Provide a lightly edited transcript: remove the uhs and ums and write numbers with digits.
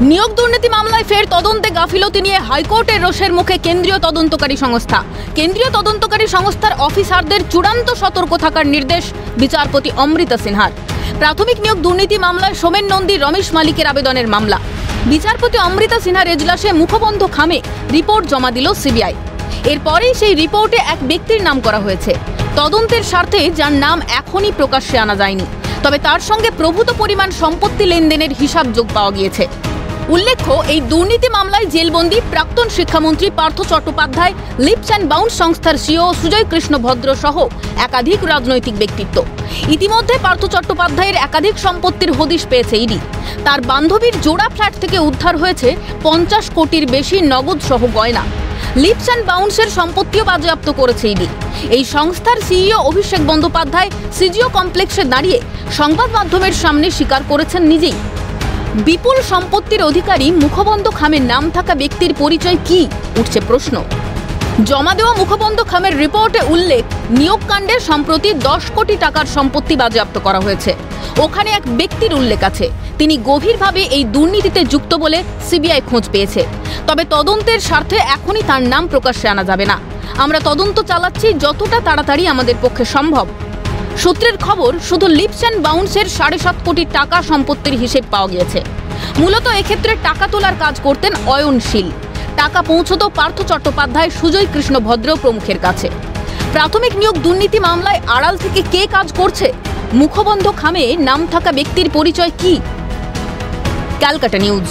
নিয়োগ দুর্নীতি মামলায় ফের তদন্তে গাফিলতি নিয়ে হাইকোর্টের রোষের মুখে কেন্দ্রীয় তদন্তকারী সংস্থা। কেন্দ্রীয় তদন্তকারী সংস্থার অফিসারদের চূড়ান্ত সতর্ক থাকার নির্দেশ বিচারপতি অমৃতা সিনহার। প্রাথমিক নিয়োগ দুর্নীতি মামলায় সোমেন নন্দী, রমেশ মালিকের আবেদনের মামলা। বিচারপতি অমৃতা সিনহার এজলাসে মুখবন্ধ খামে রিপোর্ট জমা দিল সিবিআই। এরপরেই সেই রিপোর্টে এক ব্যক্তির নাম করা হয়েছে তদন্তের স্বার্থে, যার নাম এখনই প্রকাশ্যে আনা যায়নি, তবে তার সঙ্গে প্রভূত পরিমাণ সম্পত্তি লেনদেনের হিসাব যোগ পাওয়া গিয়েছে। উল্লেখ্য, এই দুর্নীতি মামলায় জেলবন্দি প্রাক্তন শিক্ষামন্ত্রী Partha Chattopadhyay, Leaps and Bounce সংস্থার সিও সুজয় কৃষ্ণ ভদ্র সহ একাধিক রাজনৈতিক ব্যক্তিত্ব। ইতিমধ্যে পার্থ চট্টোপাধ্যায়ের একাধিক সম্পত্তির হদিশ পেয়েছে ইডি। তার বান্ধবীর জোড়া ফ্ল্যাট থেকে উদ্ধার হয়েছে 50 কোটির বেশি নগদ সহ গয়না। লিপস অ্যান্ড বাউন্সের সম্পত্তিও বাজেয়াপ্ত করেছে ইডি। এই সংস্থার সিইও অভিষেক বন্দ্যোপাধ্যায় সিজিও কমপ্লেক্সে দাঁড়িয়ে সংবাদ মাধ্যমের সামনে স্বীকার করেছেন নিজেই। বিপুল সম্পত্তির অধিকারী মুখবন্ধ খামের নাম থাকা ব্যক্তির পরিচয় কি, উঠছে প্রশ্ন। জমা দেওয়া মুখবন্ধ খামের রিপোর্টে উল্লেখ, নিয়োগ কাণ্ডে সম্প্রতি 10 কোটি টাকার সম্পত্তি বাজেয়াপ্ত করা হয়েছে। ওখানে এক ব্যক্তির উল্লেখ আছে, তিনি গভীরভাবে এই দুর্নীতিতে যুক্ত বলে সিবিআই খোঁজ পেয়েছে। তবে তদন্তের স্বার্থে এখনই তার নাম প্রকাশ্যে আনা যাবে না। আমরা তদন্ত চালাচ্ছি যতটা তাড়াতাড়ি আমাদের পক্ষে সম্ভব। সূত্রের খবর, শুধু লিপস অ্যান্ড বাউন্সের 7.5 কোটি টাকা সম্পত্তির হিসেব পাওয়া গিয়েছে। মূলত এক্ষেত্রে টাকা তোলার কাজ করতেন অয়নশীল। টাকা পৌঁছত পার্থ চট্টোপাধ্যায়, সুজয় কৃষ্ণ ভদ্র প্রমুখের কাছে। প্রাথমিক নিয়োগ দুর্নীতি মামলায় আড়াল থেকে কে কাজ করছে, মুখবন্ধ খামে নাম থাকা ব্যক্তির পরিচয় কি? ক্যালকাটা নিউজ।